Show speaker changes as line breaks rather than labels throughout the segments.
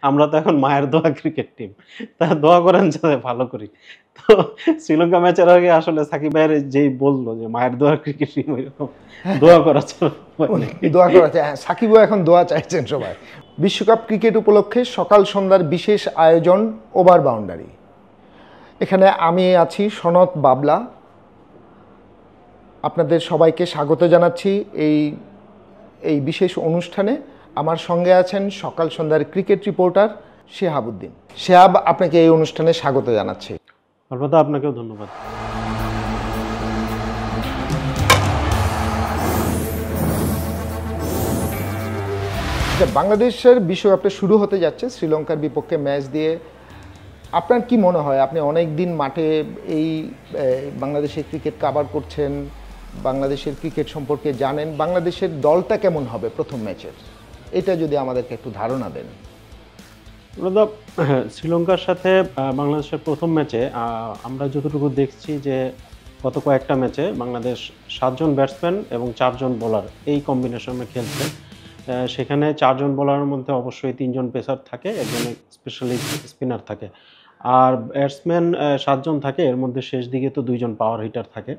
আমরা তো এখন মায়ের দোয়া ক্রিকেট টিম। তা দোয়া করেন যাতে ভালো করি। তো শ্রীলঙ্কা ম্যাচের আগে আসলে সাকিব ভাইয়ের যেই বলল যে মায়ের দোয়ার ক্রিকেট টিম ওইরকম দোয়া করা ছাড়া উপায়
উনি
নেই।
দোয়া করা চায়, হ্যাঁ, সাকিবও এখন দোয়া চাইছেন সবাই। বিশ্বকাপ ক্রিকেট উপলক্ষে সকাল সন্ধ্যার বিশেষ আয়োজন ওভার বাউন্ডারি। এখানে আমি আছি সনত বাবলা, আপনাদের সবাইকে স্বাগত জানাচ্ছি এই এই বিশেষ অনুষ্ঠানে। আমার সঙ্গে আছেন সকাল সন্ধ্যার ক্রিকেট রিপোর্টার শেহাবুদ্দিন। শেহাব, আপনাকে এই অনুষ্ঠানে স্বাগত জানাচ্ছি।
আলবদা আপনাকেও ধন্যবাদ।
বাংলাদেশের বিশ্বকাপটা শুরু হতে যাচ্ছে শ্রীলঙ্কার বিপক্ষে ম্যাচ দিয়ে। আপনার কি মনে হয়, আপনি অনেক দিন মাঠে এই বাংলাদেশের ক্রিকেট কাভার করছেন, বাংলাদেশের ক্রিকেট সম্পর্কে জানেন, বাংলাদেশের দলটা কেমন হবে প্রথম ম্যাচের, এটা যদি আমাদেরকে একটু ধারণা দেন।
আলবদা, শ্রীলঙ্কার সাথে বাংলাদেশের প্রথম ম্যাচে আমরা যতটুকু দেখছি যে গত কয়েকটা ম্যাচে বাংলাদেশ 7 জন ব্যাটসম্যান এবং 4 জন বোলার এই কম্বিনেশনে খেলছে। সেখানে 4 জন বোলারের মধ্যে অবশ্যই 3 জন পেসার থাকে, একজন স্পেশালিস্ট স্পিনার থাকে, আর ব্যাটসম্যান 7 জন থাকে। এর মধ্যে শেষ দিকে তো 2 জন পাওয়ার হিটার থাকে।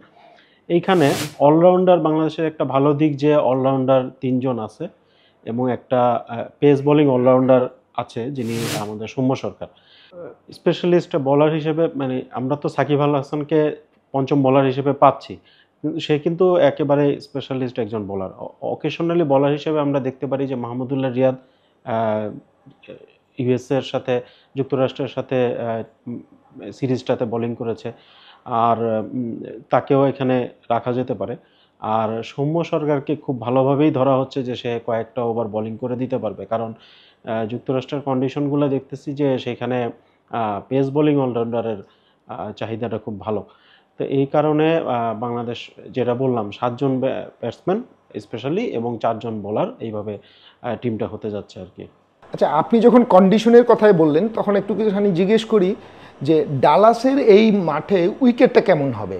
এইখানে অলরাউন্ডার বাংলাদেশের একটা ভালো দিক যে অলরাউন্ডার 3 জন আছে এবং একটা পেস বোলিং অলরাউন্ডার আছে যিনি আমাদের সৌম্য সরকার। স্পেশালিস্ট বোলার হিসেবে মানে আমরা তো সাকিব আল হাসানকে পঞ্চম বোলার হিসেবে পাচ্ছি, কিন্তু সে কিন্তু একেবারে স্পেশালিস্ট একজন বোলার। অকেশনালি বোলার হিসেবে আমরা দেখতে পারি যে মাহমুদুল্লাহ রিয়াদ ইউএসএর সাথে, যুক্তরাষ্ট্রের সাথে সিরিজটাতে বোলিং করেছে, আর তাকেও এখানে রাখা যেতে পারে। আর সৌম্য সরকারকে খুব ভালোভাবেই ধরা হচ্ছে যে সে কয়েকটা ওভার বোলিং করে দিতে পারবে, কারণ যুক্তরাষ্ট্রের কন্ডিশনগুলো দেখতেছি যে সেখানে পেস বোলিং অলরাউন্ডারের চাহিদাটা খুব ভালো। তো এই কারণে বাংলাদেশ, যেটা বললাম, 7 জন ব্যাটসম্যান স্পেশালি এবং 4 জন বোলার, এইভাবে টিমটা হতে যাচ্ছে আর কি।
আচ্ছা, আপনি যখন কন্ডিশনের কথাই বললেন তখন একটু কিছুখানি জিজ্ঞেস করি যে ডালাসের এই মাঠে উইকেটটা কেমন হবে।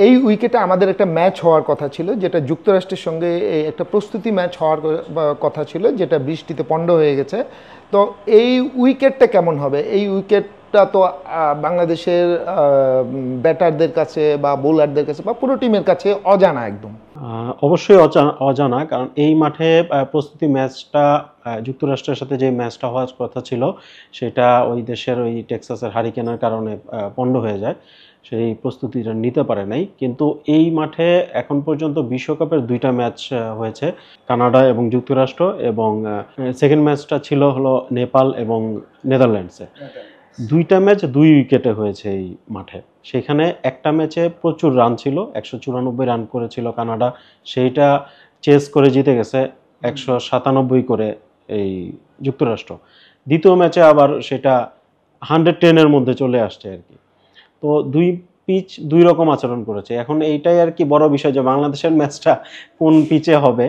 এই উইকেটে আমাদের একটা ম্যাচ হওয়ার কথা ছিল, যেটা যুক্তরাষ্ট্রের সঙ্গে একটা প্রস্তুতি ম্যাচ হওয়ার কথা ছিল, যেটা বৃষ্টিতে পণ্ড হয়ে গেছে। তো এই উইকেটটা কেমন হবে? এই উইকেটটা তো বাংলাদেশের ব্যাটারদের কাছে বা বোলারদের কাছে বা পুরো টিমের কাছে অজানা একদম।
অবশ্যই অজানা, কারণ এই মাঠে প্রস্তুতি ম্যাচটা যুক্তরাষ্ট্রের সাথে যে ম্যাচটা হওয়ার কথা ছিল সেটা ওই দেশের ওই টেক্সাসের হারিকেনের কারণে পণ্ড হয়ে যায়, সেই প্রস্তুতিটা নিতে পারে নাই। কিন্তু এই মাঠে এখন পর্যন্ত বিশ্বকাপের 2টা ম্যাচ হয়েছে, কানাডা এবং যুক্তরাষ্ট্র, এবং সেকেন্ড ম্যাচটা ছিল হলো নেপাল এবং নেদারল্যান্ডসে। 2টা ম্যাচ 2 উইকেটে হয়েছে এই মাঠে। সেখানে একটা ম্যাচে প্রচুর রান ছিল, 194 রান করেছিল কানাডা, সেইটা চেস করে জিতে গেছে 197 করে এই যুক্তরাষ্ট্র। দ্বিতীয় ম্যাচে আবার সেটা 110-এর মধ্যে চলে আসছে আর কি। তো দুই পিচ দুই রকম আচরণ করেছে। এখন এইটাই আর কি বড় বিষয় যে বাংলাদেশের ম্যাচটা কোন পিচে হবে,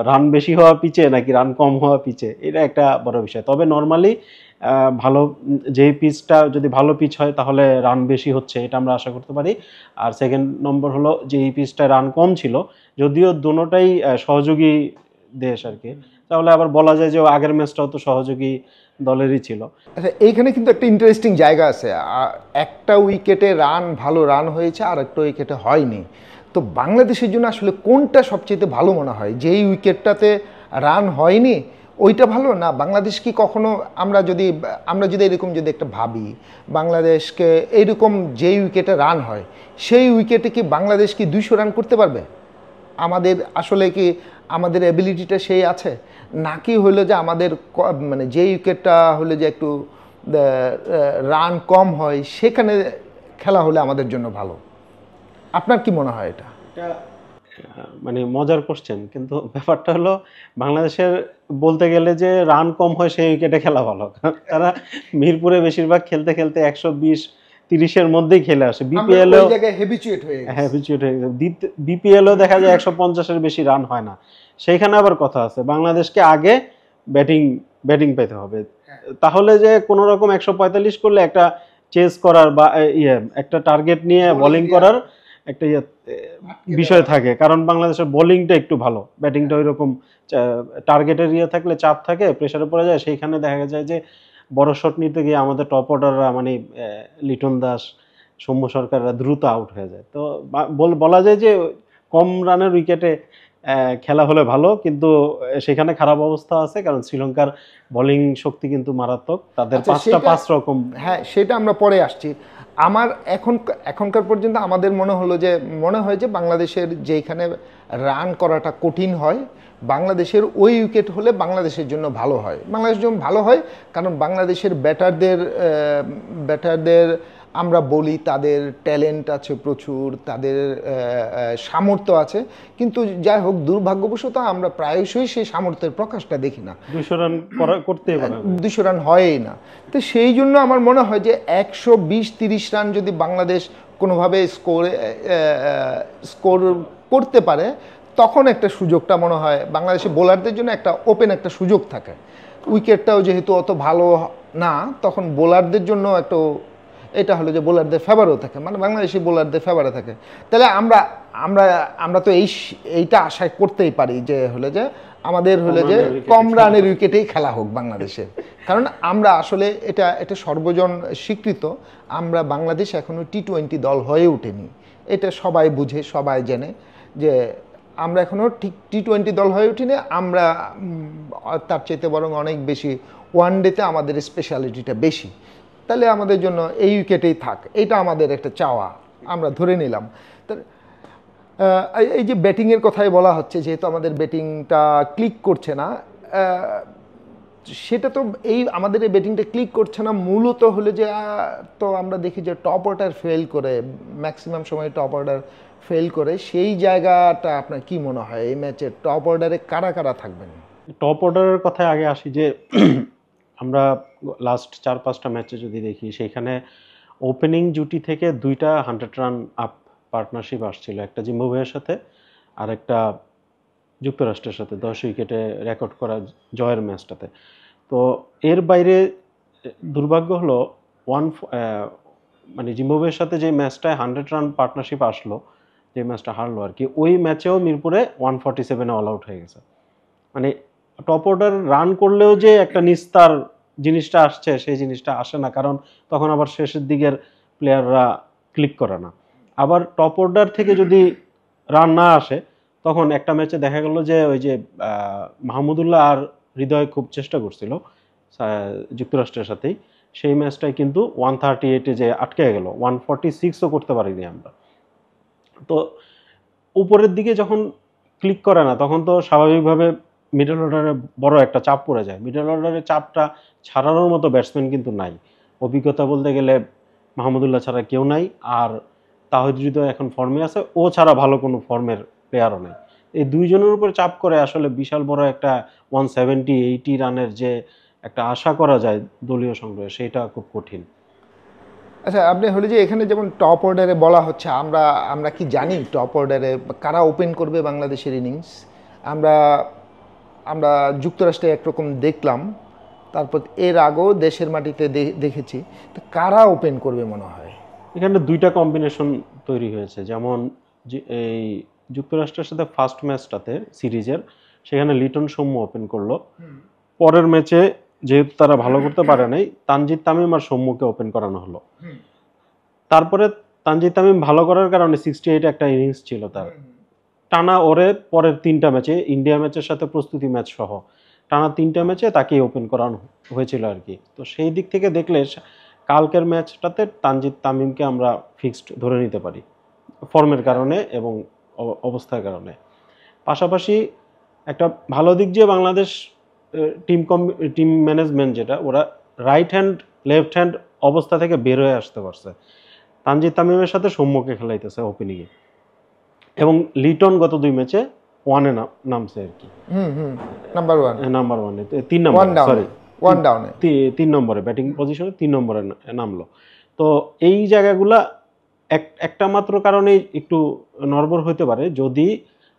রান বেশি হওয়া পিচে নাকি রান কম হওয়া পিচে, এটা একটা বড় বিষয়। তবে নর্মালি ভালো, যেই পিচটা যদি ভালো পিচ হয় তাহলে রান বেশি হচ্ছে, এটা আমরা আশা করতে পারি। আর সেকেন্ড নম্বর হলো যে এই পিচটা রান কম ছিল, যদিও দুটোটাই সহযোগী দেশ আর কি, তাহলে আবার বলা যায় যে আগের ম্যাচটাও তো সহযোগী দলেরই ছিল।
আচ্ছা, এইখানে কিন্তু একটা ইন্টারেস্টিং জায়গা আছে। একটা উইকেটে ভালো রান হয়েছে, আর একটা উইকেটে হয়নি। তো বাংলাদেশের জন্য আসলে কোনটা সবচেয়ে ভালো মনে হয়? যেই উইকেটটাতে রান হয়নি ওইটা ভালো, না বাংলাদেশ কি কখনো, আমরা যদি এরকম যদি একটা ভাবি, বাংলাদেশকে এইরকম যেই উইকেটে রান হয় সেই উইকেটে কি বাংলাদেশ কি 200 রান করতে পারবে? আমাদের আসলে কি আমাদের অ্যাবিলিটিটা সেই আছে, নাকি হইলো যে আমাদের মানে যে উইকেটটা হলে যে একটু রান কম হয় সেখানে খেলা হলে আমাদের জন্য ভালো? আপনার কি মনে হয় এটা?
মানে মজার কোশ্চেন, কিন্তু ব্যাপারটা হলো বাংলাদেশের বলতে গেলে যে রান কম হয় সেই উইকেটে খেলা ভালো। তারা মিরপুরে বেশিরভাগ খেলতে খেলতে 120-30-এর মধ্যেই খেলে আসে। বিপিএলও
হ্যাবিচুয়েট হয়ে
গেছে। বিপিএলও দেখা যায় 150-এর বেশি রান হয় না। সেইখানে আবার কথা আছে, বাংলাদেশকে আগে ব্যাটিং পেতে হবে, তাহলে যে কোনো রকম 145 করলে একটা চেস করার বা একটা টার্গেট নিয়ে বোলিং করার একটা বিষয় থাকে, কারণ বাংলাদেশের বোলিংটা একটু ভালো, ব্যাটিংটা ওই রকম টার্গেটের থাকলে চাপ থাকে, প্রেসারে পড়ে যায়, সেইখানে দেখা যায় যে বড় শট নিতে গিয়ে আমাদের টপ অর্ডাররা মানে লিটন দাস, সৌম্য সরকাররা দ্রুত আউট হয়ে যায়। তো বলা যায় যে কম রানের উইকেটে খেলা হলে ভালো, কিন্তু সেখানে খারাপ অবস্থা আছে, কারণ শ্রীলঙ্কার বোলিং শক্তি কিন্তু মারাত্মক, তাদের পাঁচ রকম।
হ্যাঁ, সেটা আমরা পরে আসছি। আমার এখনকার পর্যন্ত আমাদের মনে হয় যে বাংলাদেশের যেখানে রান করাটা কঠিন হয়, বাংলাদেশের ওই উইকেট হলে বাংলাদেশের জন্য ভালো হয়। বাংলাদেশের জন্য ভালো হয় কারণ বাংলাদেশের ব্যাটারদের আমরা বলি তাদের ট্যালেন্ট আছে প্রচুর, তাদের সামর্থ্য আছে, কিন্তু যাই হোক দুর্ভাগ্যবশত আমরা প্রায়শই সেই সামর্থ্যের প্রকাশটা দেখি না।
200 রান করতেই পারে,
200 রান হয়ই না। তো সেই জন্য আমার মনে হয় যে 120-30 রান যদি বাংলাদেশ কোনোভাবে স্কোর করতে পারে, তখন একটা সুযোগটা মনে হয় বাংলাদেশের বোলারদের জন্য একটা সুযোগ থাকে। উইকেটটাও যেহেতু অত ভালো না, তখন বোলারদের জন্য একটা এটা হলো যে বোলারদের ফেভারও থাকে, মানে বাংলাদেশি বোলারদের ফেভারে থাকে। তাহলে আমরা আমরা আমরা তো এইটা আশা করতেই পারি যে আমাদের কম রানের উইকেটেই খেলা হোক বাংলাদেশের, কারণ আমরা আসলে এটা সর্বজন স্বীকৃত, আমরা বাংলাদেশ এখনো টি-20 দল হয়ে ওঠেনি। এটা সবাই বুঝে, সবাই জানে যে আমরা এখনো ঠিক টি-20 দল হয়ে উঠিনি। আমরা তার চাইতে বরং অনেক বেশি ওয়ানডেতে আমাদের স্পেশালিটিটা বেশি। তাহলে আমাদের জন্য এই উইকেটেই থাক, এটা আমাদের একটা চাওয়া, আমরা ধরে নিলাম। এই যে ব্যাটিংয়ের কথাই বলা হচ্ছে, যেহেতু আমাদের ব্যাটিংটা ক্লিক করছে না, সেটা তো আমাদের এই ব্যাটিংটা ক্লিক করছে না মূলত হলে যে তো আমরা দেখি যে টপ অর্ডার ফেল করে, ম্যাক্সিমাম সময় টপ অর্ডার ফেল করে। সেই জায়গাটা আপনার কি মনে হয় এই ম্যাচে টপ অর্ডারে কারা কারা থাকবেন?
টপ অর্ডারের কথায় আগে আসি যে আমরা লাস্ট 4-5টা ম্যাচে যদি দেখি, সেইখানে ওপেনিং জুটি থেকে 2টা 100 রান আপ পার্টনারশিপ আসছিল, একটা জিম্বাবুয়ের সাথে আর একটা যুক্তরাষ্ট্রের সাথে 10 উইকেটে রেকর্ড করা জয়ের ম্যাচটাতে। তো এর বাইরে দুর্ভাগ্য হলো মানে জিম্বাবুয়ের সাথে যে ম্যাচটায় 100 রান পার্টনারশিপ আসলো, যে ম্যাচটা হারলো আর কি, ওই ম্যাচেও মিরপুরে 147-এ অল আউট হয়ে গেছে। মানে টপ অর্ডার রান করলেও যে একটা নিস্তার জিনিসটা আসছে, সেই জিনিসটা আসে না, কারণ তখন আবার শেষের দিকের প্লেয়াররা ক্লিক করে না। আবার টপ অর্ডার থেকে যদি রান না আসে, তখন একটা ম্যাচে দেখা গেল যে ওই যে মাহমুদুল্লাহ আর হৃদয় খুব চেষ্টা করছিল যুক্তরাষ্ট্রের সাথেই, সেই ম্যাচটাই কিন্তু 138-এ যে আটকে গেল, 146ও করতে পারিনি আমরা। তো উপরের দিকে যখন ক্লিক করে না, তখন তো স্বাভাবিকভাবে মিডল অর্ডারে বড় একটা চাপ পড়ে যায়। মিডল অর্ডারের চাপটা ছাড়ানোর মতো ব্যাটসম্যান কিন্তু নাই। অভিজ্ঞতা বলতে গেলে মাহমুদুল্লাহ ছাড়া কেউ নাই, আর তাহিদ হৃদয় এখন ফর্মে আছে, ও ছাড়া ভালো কোনো ফর্মের প্লেয়ারও নেই। এই দুইজনের উপর চাপ করে আসলে বিশাল বড় একটা 170-80 রানের যে একটা আশা করা যায় দলীয় সংগ্রহে, সেটা খুব কঠিন।
আচ্ছা, আপনি যে এখানে যেমন টপ অর্ডারে বলা হচ্ছে, আমরা কি জানি টপ অর্ডারে কারা ওপেন করবে বাংলাদেশের ইনিংস? আমরা আমরা যুক্তরাষ্ট্রে একরকম দেখলাম, তারপর এর আগেও দেশের মাটিতে দেখেছি। তো কারা ওপেন করবে মনে হয়?
এখানে 2টা কম্বিনেশন তৈরি হয়েছে। যেমন এই যুক্তরাষ্ট্রের সাথে ফার্স্ট ম্যাচটাতে সিরিজের, সেখানে লিটন সৌম্য ওপেন করলো। পরের ম্যাচে যেহেতু তারা ভালো করতে পারে নাই, তানজিদ তামিম আর সৌম্যকে ওপেন করানো হলো। তারপরে তানজিদ তামিম ভালো করার কারণে 68 একটা ইনিংস ছিল তার, টানা ওরে পরের 3টা ম্যাচে, ইন্ডিয়া ম্যাচের সাথে প্রস্তুতি ম্যাচ সহ টানা 3টা ম্যাচে তাকেই ওপেন করানো হয়েছিল আর কি। তো সেই দিক থেকে দেখলে কালকের ম্যাচটাতে তানজিদ তামিমকে আমরা ফিক্সড ধরে নিতে পারি, ফর্মের কারণে এবং অবস্থার কারণে। পাশাপাশি একটা ভালো দিক যে বাংলাদেশ টিম ম্যানেজমেন্ট, যেটা ওরা রাইট হ্যান্ড লেফট হ্যান্ড অবস্থা থেকে বের হয়ে আসতে পারছে। তানজিদ তামিমের সাথে সৌম্যকে খেলাইতেছে ওপেনিংয়ে, এবং লিটন গত 2 ম্যাচে 1-এ নামছে আর কি,
নাম্বার
1-এ 3 নম্বরে, সরি 3 নম্বরে ব্যাটিং পজিশনে 3 নম্বরে নামলো। তো এই জায়গাগুলা একটা মাত্র কারণেই একটু নড়বড় হতে পারে, যদি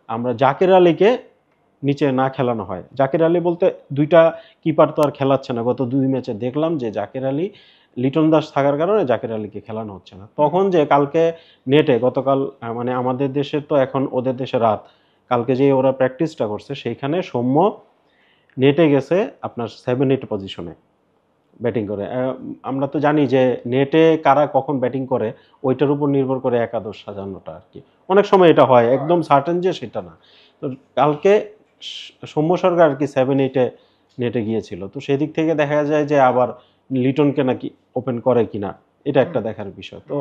আমরা জাকের আলীকে নিচে না খেলানো হয়। জাকের আলী বলতে 2টা কিপার তো আর খেলাচ্ছে না, গত 2 ম্যাচে দেখলাম যে জাকের আলী লিটন দাস থাকার কারণে জাকের আলীকে খেলানো হচ্ছে না। তখন যে কালকে নেটে গতকাল মানে আমাদের দেশে তো এখন ওদের দেশে রাত, কালকে যে ওরা প্র্যাকটিসটা করছে সেইখানে সৌম্য নেটে গেছে আপনার 7-8 পজিশনে ব্যাটিং করে। আমরা তো জানি যে নেটে কারা কখন ব্যাটিং করে ওইটার উপর নির্ভর করে একাদশ সাজানোটা আর কি। অনেক সময় এটা হয়, একদম সার্টেন যে সেটা না। তো কালকে সৌম্য সরকার আর কি 7-8-এ নেটে গিয়েছিল, তো সেদিক থেকে দেখা যায় যে আবার লিটনকে নাকি ওপেন করে কিনা, এটা একটা দেখার বিষয়। তো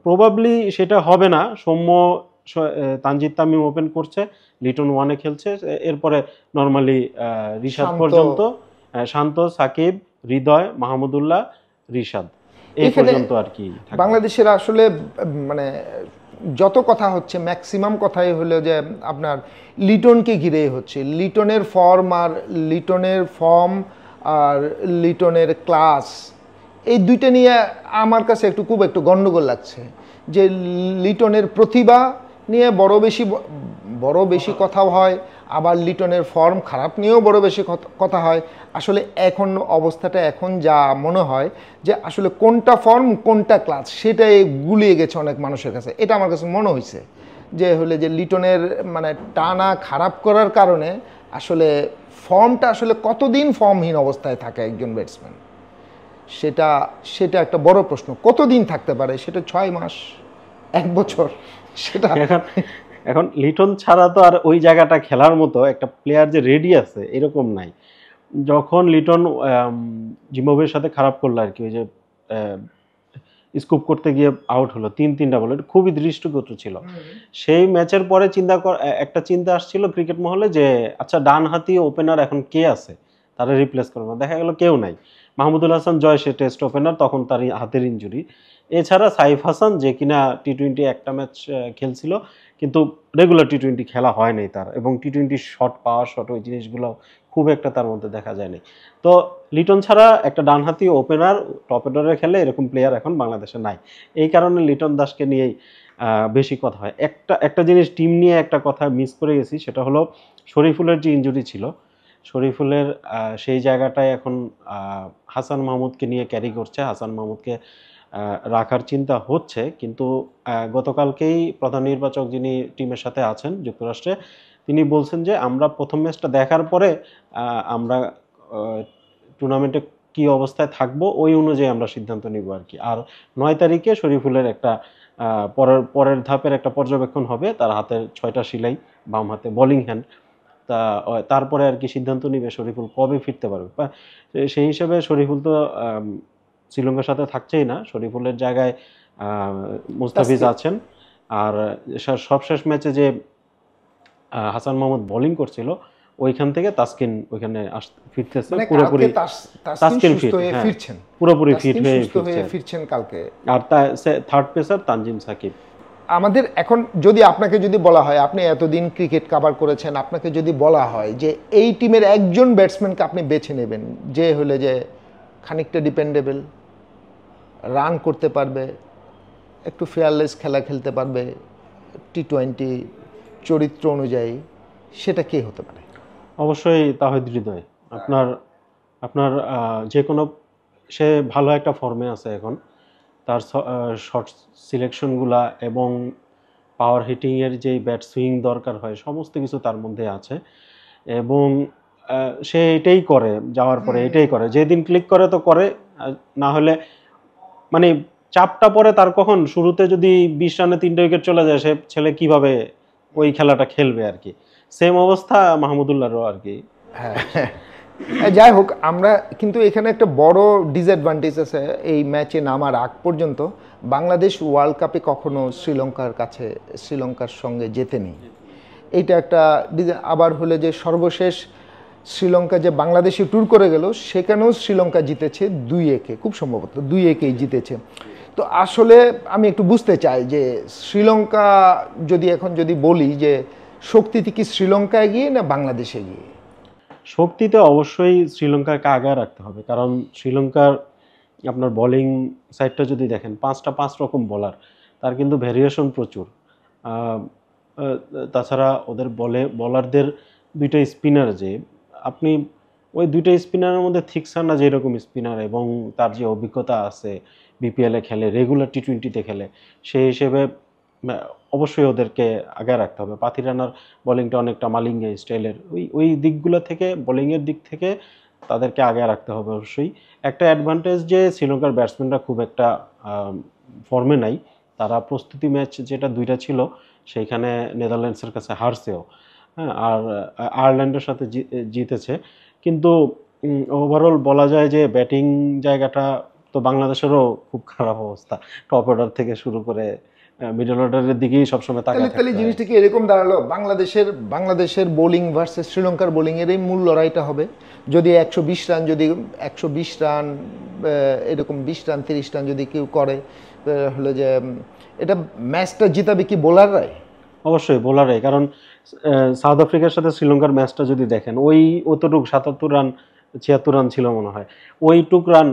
প্রবাবলি সেটা হবে না। সৌম্য তানজিদ তামিম ওপেন করছে, লিটন ওয়ানে খেলছে, এরপরে নর্মালি রিশাদ
শান্ত।
পর্যন্ত, শান্ত, সাকিব, হৃদয়, মাহমুদুল্লাহ, রিশাদ এই
এখানে
পর্যন্ত আর কি থাকবে।
বাংলাদেশের আসলে মানে যত কথা হচ্ছে ম্যাক্সিমাম কথাই হলো যে আপনার লিটনকে ঘিরেই হচ্ছে। লিটনের ফর্ম আর লিটনের ক্লাস, এই দুইটা নিয়ে আমার কাছে খুব একটু গন্ডগোল লাগছে। যে লিটনের প্রতিভা নিয়ে বড় বেশি কথা হয়, আবার লিটনের ফর্ম খারাপ নিয়েও বড় বেশি কথা হয়। আসলে এখন অবস্থাটা এখন যা মনে হয় যে আসলে কোনটা ফর্ম কোনটা ক্লাস সেটাই গুলিয়ে গেছে অনেক মানুষের কাছে। এটা আমার কাছে মনে হয়েছে যে হলে যে লিটনের মানে টানা খারাপ করার কারণে আসলে ফর্মটা আসলে কতদিন ফর্মহীন অবস্থায় থাকে একজন ব্যাটসম্যান, সেটা সেটা একটা বড় প্রশ্ন। কতদিন থাকতে পারে সেটা? 6 মাস, 1 বছর? সেটা
এখন এখন লিটন ছাড়া তো আর ওই জায়গাটা খেলার মতো একটা প্লেয়ার যে রেডি আছে এরকম নাই। যখন লিটন জিম্বাবুয়ের সাথে খারাপ করলো আর কি, ওই যে স্কুপ করতে গিয়ে আউট হলো 3-3টা বলে, খুবই দৃষ্টিকটু ছিল। সেই ম্যাচের পরে একটা চিন্তা আসছিল ক্রিকেট মহলে যে আচ্ছা ডানহাতি ওপেনার এখন কে আছে তারা রিপ্লেস করবে, দেখা গেল কেউ নাই। মাহমুদুল হাসান জয় সে টেস্ট ওপেনার, তখন তার হাতের ইনজুরি। এছাড়া সাইফ হাসান যে কিনা টি-20 একটা ম্যাচ খেলছিল, কিন্তু রেগুলার টি-20 খেলা হয় নাই তার, এবং টি-20 শট, পাওয়ার শট, ওই জিনিসগুলো খুব একটা তার মধ্যে দেখা যায়নি। তো লিটন ছাড়া একটা ডানহাতি ওপেনার টপ অর্ডারে খেলে এরকম প্লেয়ার এখন বাংলাদেশে নাই। এই কারণে লিটন দাসকে নিয়েই বেশি কথা হয়। একটা জিনিস টিম নিয়ে একটা কথা মিস করে গেছি, সেটা হলো শরীফুলের যে ইনজুরি ছিল, শরীফুলের সেই জায়গাটায় এখন হাসান মাহমুদকে নিয়ে ক্যারি করছে। হাসান মাহমুদকে রাখার চিন্তা হচ্ছে, কিন্তু গতকালকেই প্রধান নির্বাচক যিনি টিমের সাথে আছেন যুক্তরাষ্ট্রে, তিনি বলছেন যে আমরা প্রথম ম্যাচটা দেখার পরে আমরা টুর্নামেন্টে কি অবস্থায় থাকবো ওই অনুযায়ী আমরা সিদ্ধান্ত নিব আর কি। আর 9 তারিখে শরীফুলের একটা পরের ধাপের একটা পর্যবেক্ষণ হবে, তার হাতের 6টা সিলাই, বাম হাতে বোলিং হ্যান্ড। তারপরে আর কি সিদ্ধান্ত নিবে শরীফুল কবে ফিরতে পারবে। সেই হিসেবে শরীফুল তো শ্রীলঙ্কার সাথে থাকছেই না, শরীফুলের জায়গায় মুস্তাফিজ আছেন। আর সবশেষ ম্যাচে যে হাসান মাহমুদ বোলিং করছিল, ওইখান থেকে তাসকিন ওইখানে ফিরতেছে পুরোপুরি। তাসকিন
ফিরছেন,
পুরোপুরি ফিট হয়ে
ফিরছেন কালকে।
আর থার্ড পেসার তানজিম সাকিব।
আমাদের এখন আপনাকে যদি বলা হয়, আপনি এতদিন ক্রিকেট কভার করেছেন, আপনাকে যদি বলা হয় যে এই টিমের একজন ব্যাটসম্যানকে আপনি বেছে নেবেন যে হলে যে খানিকটা ডিপেন্ডেবল, রান করতে পারবে, একটু ফেয়ারলেস খেলা খেলতে পারবে টি-20 চরিত্র অনুযায়ী, সেটা কে হতে পারে?
অবশ্যই তাহিদ হৃদয়। আপনার যে কোনো, সে ভালো একটা ফর্মে আছে এখন, তার শর্ট সিলেকশনগুলা এবং পাওয়ার হিটিংয়ের যেই ব্যাট সুইং দরকার হয় সমস্ত কিছু তার মধ্যে আছে, এবং সে এটাই করে, যাওয়ার পরে এটাই করে, যেদিন ক্লিক করে তো করে, না হলে মানে চাপটা পরে তার কখন, শুরুতে যদি 20 রানে 3টে উইকেট চলে যায়, সে ছেলে কিভাবে ওই খেলাটা খেলবে আর কি। সেম অবস্থা মাহমুদুল্লাহরও আর কি।
যাই হোক, আমরা কিন্তু এখানে একটা বড় ডিসঅ্যাডভান্টেজ আছে। এই ম্যাচে নামার আগ পর্যন্ত বাংলাদেশ ওয়ার্ল্ড কাপে কখনো শ্রীলঙ্কার সঙ্গে জেতেনি। এইটা একটা আবার হলে যে সর্বশেষ শ্রীলঙ্কা যে বাংলাদেশে ট্যুর করে গেল, সেখানেও শ্রীলঙ্কা জিতেছে 2-1, খুব সম্ভবত 2-1 জিতেছে। তো আসলে আমি একটু বুঝতে চাই যে শ্রীলঙ্কা যদি বলি যে শক্তিতে কি শ্রীলঙ্কা এগিয়ে না বাংলাদেশে এগিয়ে?
শক্তিতে অবশ্যই শ্রীলঙ্কাকে আগে রাখতে হবে, কারণ শ্রীলঙ্কার আপনার বোলিং সাইডটা যদি দেখেন, 5 রকম বোলার, তার কিন্তু ভ্যারিয়েশন প্রচুর। তাছাড়া ওদের বোলারদের 2টা স্পিনার, যে আপনি ওই দুইটা স্পিনারের মধ্যে থিকসান্না যেরকম স্পিনার এবং তার যে অভিজ্ঞতা আছে, বিপিএলে খেলে, রেগুলার টি-20তে খেলে, সেই হিসেবে অবশ্যই ওদেরকে আগে রাখতে হবে। পাথিরানার বোলিংটা অনেকটা মালিঙ্গা স্টাইলের, ওই দিকগুলো থেকে, বোলিংয়ের দিক থেকে তাদেরকে আগে রাখতে হবে অবশ্যই। একটা অ্যাডভান্টেজ যে শ্রীলঙ্কার ব্যাটসম্যানরা খুব একটা ফর্মে নাই, তারা প্রস্তুতি ম্যাচ যেটা দুইটা ছিল সেইখানে নেদারল্যান্ডসের কাছে হারছেও, হ্যাঁ, আর আয়ারল্যান্ডের সাথে জিতেছে। কিন্তু ওভারঅল বলা যায় যে ব্যাটিং জায়গাটা তো বাংলাদেশেরও খুব খারাপ অবস্থা, টপ অর্ডার থেকে শুরু করে মিডল অর্ডারের দিকেই সবসময় তাকায়
তাহলে
থাকতে হয়।
জিনিসটা কি এরকম দাঁড়ালো, বাংলাদেশের বোলিং ভার্সেস শ্রীলঙ্কার বোলিং এর এই মূল লড়াইটা হবে। যদি 120 রান, যদি 120 রান, এরকম 20 রান 30 রান যদি কেউ করে, হলো যে এটা ম্যাচটা জিতাবে কি বোলাররাই?
অবশ্যই বোলারে, কারণ সাউথ আফ্রিকার সাথে শ্রীলঙ্কার ম্যাচটা যদি দেখেন, ওই অতটুক 77 রান 76 রান ছিল মনে হয়, ওইটুক রান,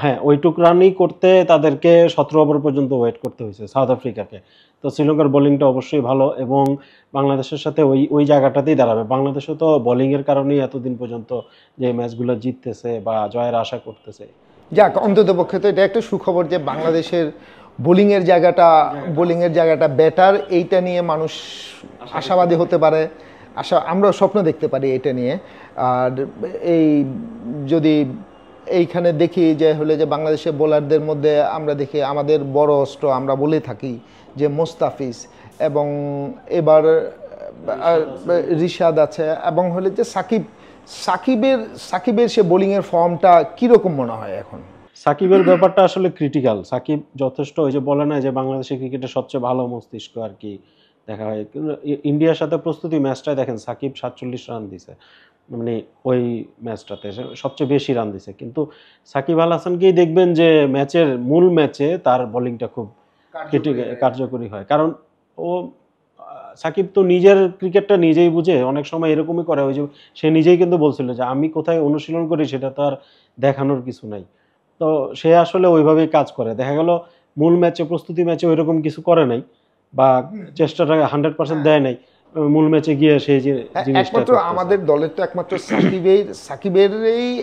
হ্যাঁ ওইটুক রানই করতে তাদেরকে 17 ওভার পর্যন্ত ওয়েট করতে হয়েছে সাউথ আফ্রিকাকে। তো শ্রীলঙ্কার বোলিংটা অবশ্যই ভালো এবং বাংলাদেশের সাথে ওই ওই জায়গাটাতেই দাঁড়াবে। বাংলাদেশও তো বোলিংয়ের কারণেই এতদিন পর্যন্ত যে ম্যাচগুলো জিততেছে বা জয়ের আশা করতেছে।
যাক, অন্তত পক্ষে তো এটা একটা সুখবর যে বাংলাদেশের বোলিংয়ের জায়গাটা বেটার, এইটা নিয়ে মানুষ আশাবাদী হতে পারে, আমরা স্বপ্ন দেখতে পারি এটা নিয়ে। আর এই যদি এইখানে দেখি যে হলে যে বাংলাদেশের বোলারদের মধ্যে আমরা দেখি আমাদের বড় অস্ত্র আমরা বলে থাকি যে মোস্তাফিজ, এবং এবার রিশাদ আছে, এবং হলে যে সাকিবের সে বোলিংয়ের ফর্মটা কীরকম মনে হয় এখন?
সাকিবের ব্যাপারটা আসলে ক্রিটিক্যাল। সাকিব যথেষ্ট, ওই যে বলে না যে বাংলাদেশের ক্রিকেটের সবচেয়ে ভালো মস্তিষ্ক আর কি দেখা হয়। ইন্ডিয়ার সাথে প্রস্তুতি ম্যাচটায় দেখেন সাকিব 47 রান দিছে, মানে ওই ম্যাচটাতে সবচেয়ে বেশি রান দিছে। কিন্তু সাকিব আল হাসানকেই দেখবেন যে ম্যাচের মূল ম্যাচে তার বোলিংটা খুব কার্যকরী হয়, কারণ ও সাকিব তো নিজের ক্রিকেটটা নিজেই বুঝে, অনেক সময় এরকমই করে। ওই যে সে নিজেই কিন্তু বলছিল যে আমি কোথায় অনুশীলন করি সেটা তো আর দেখানোর কিছু নাই। তো সে আসলে ওইভাবেই কাজ করে। দেখা গেল মূল ম্যাচে, প্রস্তুতি ম্যাচে ওইরকম কিছু করে নাই বা চেষ্টাটা 100% দেয় নাই, মূল ম্যাচে গিয়ে সেই যে জিনিসটা
একমাত্র আমাদের দলের তো একমাত্র সাকিবের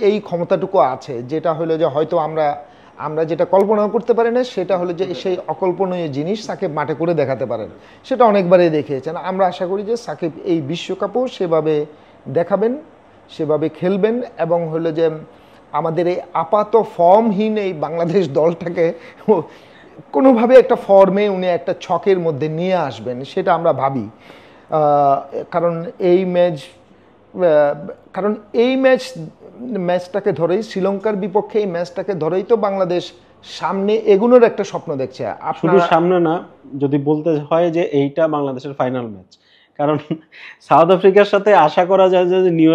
এই ক্ষমতাটুকু আছে, যেটা হলো যে হয়তো আমরা যেটা কল্পনাও করতে পারি না, সেটা হলো যে সেই অকল্পনীয় জিনিস সাকিব মাঠে করে দেখাতে পারেন। সেটা অনেকবারই দেখিয়েছেন। আমরা আশা করি যে সাকিব এই বিশ্বকাপও সেভাবে দেখাবেন, সেভাবে খেলবেন, এবং হলো যে আমাদের এই আপাত ফর্মহীন এই বাংলাদেশ দলটাকে কোনোভাবে একটা ফর্মে উনি একটা ছকের মধ্যে নিয়ে আসবেন, সেটা আমরা ভাবি। কারণ এই ম্যাচটাকে ধরেই, শ্রীলঙ্কার বিপক্ষে এই ম্যাচটাকে ধরেই তো বাংলাদেশ সামনে এগুনোর একটা স্বপ্ন দেখছে।
শুধু সামনে না, যদি বলতে হয় যে এইটা বাংলাদেশের ফাইনাল ম্যাচ, কারণ সাউথ আফ্রিকার সাথে আশা করা যায় যে নিউ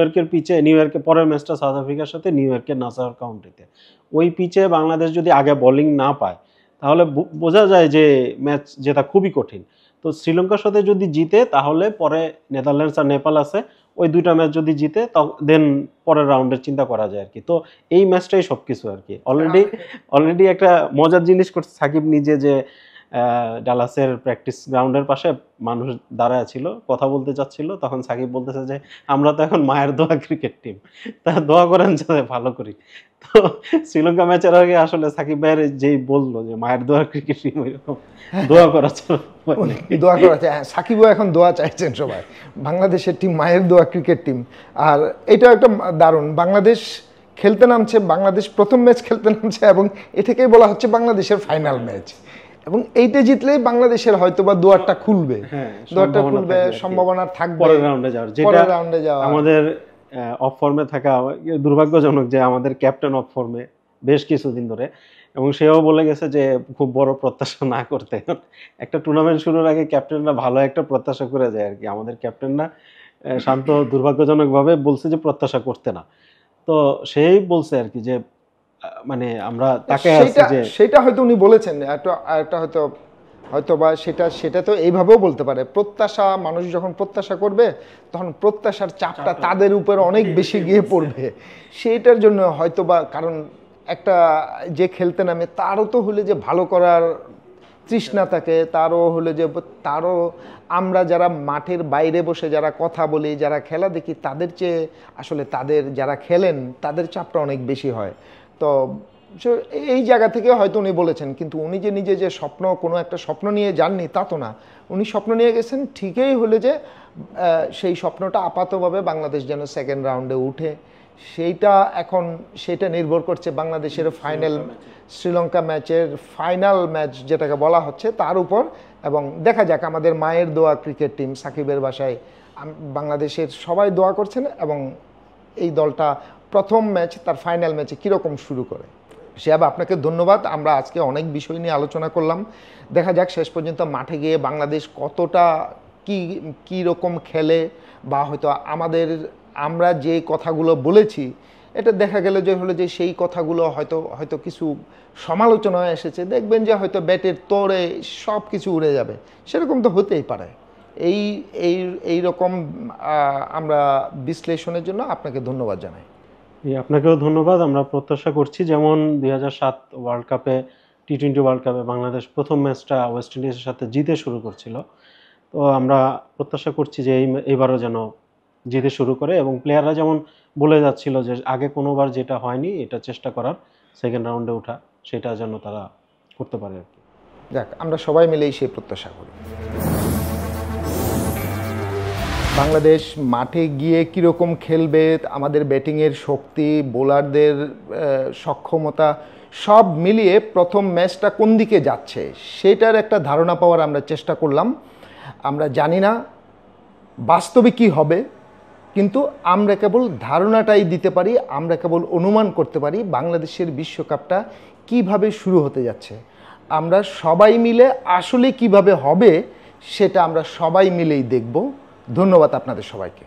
ইয়র্কের পরের ম্যাচটা সাউথ আফ্রিকার সাথে নিউ ইয়র্কের নাসার কাউন্টিতে, ওই পিচে বাংলাদেশ যদি আগে বোলিং না পায় তাহলে বোঝা যায় যে ম্যাচ জেতা খুবই কঠিন। তো শ্রীলঙ্কার সাথে যদি জিতে তাহলে পরে নেদারল্যান্ডস আর নেপাল আছে, ওই দুইটা ম্যাচ যদি জিতে দেন পরের রাউন্ডের চিন্তা করা যায় আর কি। তো এই ম্যাচটাই সবকিছু আর কি। অলরেডি একটা মজার জিনিস করছে সাকিব নিজে, যে ডালাসের প্র্যাকটিস গ্রাউন্ডের পাশে মানুষ দাঁড়ায় ছিল, কথা বলতে চাচ্ছিল, তখন সাকিব বলতেছে যে আমরা তো এখন মায়ের দোয়া ক্রিকেট টিম, তা দোয়া করেন যাতে ভালো করি। তো শ্রীলঙ্কা ম্যাচের আগে আসলে সাকিব ভাইয়ের যেই বললো যে মায়ের দোয়া ক্রিকেট টিম, ওইরকম দোয়া করা
হ্যাঁ, সাকিবও এখন দোয়া চাইছেন সবাই, বাংলাদেশের টিম মায়ের দোয়া ক্রিকেট টিম। আর এটা একটা দারুণ, বাংলাদেশ প্রথম ম্যাচ খেলতে নামছে, এবং এটাকেই বলা হচ্ছে বাংলাদেশের ফাইনাল ম্যাচ, এবং এইটা জিতলেই বাংলাদেশের হয়তো বা দুয়ারটা খুলবে, সম্ভাবনা থাকবে
পরের রাউন্ডে যাওয়ার। আমাদের অফ ফর্মে থাকা দুর্ভাগ্যজনক যে আমাদের ক্যাপ্টেন অফ ফর্মে বেশ কিছুদিন ধরে, এবং সেও বলে গেছে যে খুব বড় প্রত্যাশা না করতে। একটা টুর্নামেন্ট শুরুর আগে ক্যাপ্টেনরা ভালো একটা প্রত্যাশা করে যায় আর কি। আমাদের ক্যাপ্টেনরা শান্ত দুর্ভাগ্যজনকভাবে বলছে যে প্রত্যাশা করতে না। তো সেই বলছে আর কি যে মানে আমরা তাকে
সেটা হয়তো উনি বলেছেন, একটা হয়তো বা সেটা তো এইভাবেও বলতে পারে, প্রত্যাশা, মানুষ যখন প্রত্যাশা করবে তখন প্রত্যাশার চাপটা তাদের উপর অনেক বেশি গিয়ে পড়বে। সেটার জন্য হয়তো বা, কারণ একটা যে খেলতে নামে তারও তো হলে যে ভালো করার তৃষ্ণা থাকে, তারও হলো যে তারও আমরা যারা মাঠের বাইরে বসে যারা কথা বলি, যারা খেলা দেখি, তাদের চেয়ে আসলে তাদের যারা খেলেন তাদের চাপটা অনেক বেশি হয়। তো এই জায়গা থেকে হয়তো উনি বলেছেন, কিন্তু উনি যে নিজে যে স্বপ্ন, কোনো একটা স্বপ্ন নিয়ে যাননি তা তো না। উনি স্বপ্ন নিয়ে গেছেন ঠিকই হলো যে সেই স্বপ্নটা আপাতভাবে বাংলাদেশ যেন সেকেন্ড রাউন্ডে উঠে, সেটা নির্ভর করছে বাংলাদেশের ফাইনাল শ্রীলঙ্কা ম্যাচের ফাইনাল ম্যাচ যেটাকে বলা হচ্ছে তার উপর। এবং দেখা যাক, আমাদের মায়ের দোয়া ক্রিকেট টিম সাকিবের বাসায় বাংলাদেশের সবাই দোয়া করছেন, এবং এই দলটা প্রথম ম্যাচ তার ফাইনাল ম্যাচে কীরকম শুরু করে। শিহাব, আপনাকে ধন্যবাদ। আমরা আজকে অনেক বিষয় নিয়ে আলোচনা করলাম। দেখা যাক শেষ পর্যন্ত মাঠে গিয়ে বাংলাদেশ কতটা কী রকম খেলে, বা হয়তো আমরা যে কথাগুলো বলেছি এটা দেখা গেল যে হলো যে সেই কথাগুলো হয়তো কিছু সমালোচনায় এসেছে, দেখবেন যে হয়তো ব্যাটের তোড়ে সব কিছু উড়ে যাবে, সেরকম তো হতেই পারে। এই রকম আমরা বিশ্লেষণের জন্য আপনাকে ধন্যবাদ জানাই।
আপনাকেও ধন্যবাদ। আমরা প্রত্যাশা করছি যেমন 2007 ওয়ার্ল্ড কাপে, টি-20 ওয়ার্ল্ড কাপে বাংলাদেশ প্রথম ম্যাচটা ওয়েস্ট ইন্ডিজের সাথে জিতে শুরু করছিল, তো আমরা প্রত্যাশা করছি যে এইবারও যেন জিতে শুরু করে, এবং প্লেয়াররা যেমন বলে যাচ্ছিল যে আগে কোনোবার যেটা হয়নি এটা চেষ্টা করার, সেকেন্ড রাউন্ডে ওঠা, সেটা যেন তারা করতে পারে আর কি।
যাক, আমরা সবাই মিলেই সেই প্রত্যাশা করি। বাংলাদেশ মাঠে গিয়ে কীরকম খেলবে, আমাদের ব্যাটিংয়ের শক্তি, বোলারদের সক্ষমতা সব মিলিয়ে প্রথম ম্যাচটা কোন দিকে যাচ্ছে সেটার একটা ধারণা পাওয়ার আমরা চেষ্টা করলাম। আমরা জানি না বাস্তবে কি হবে, কিন্তু আমরা কেবল ধারণাটাই দিতে পারি, আমরা কেবল অনুমান করতে পারি বাংলাদেশের বিশ্বকাপটা কিভাবে শুরু হতে যাচ্ছে। আমরা সবাই মিলে আসলে কিভাবে হবে সেটা আমরা সবাই মিলেই দেখব। ধন্যবাদ আপনাদের সবাইকে।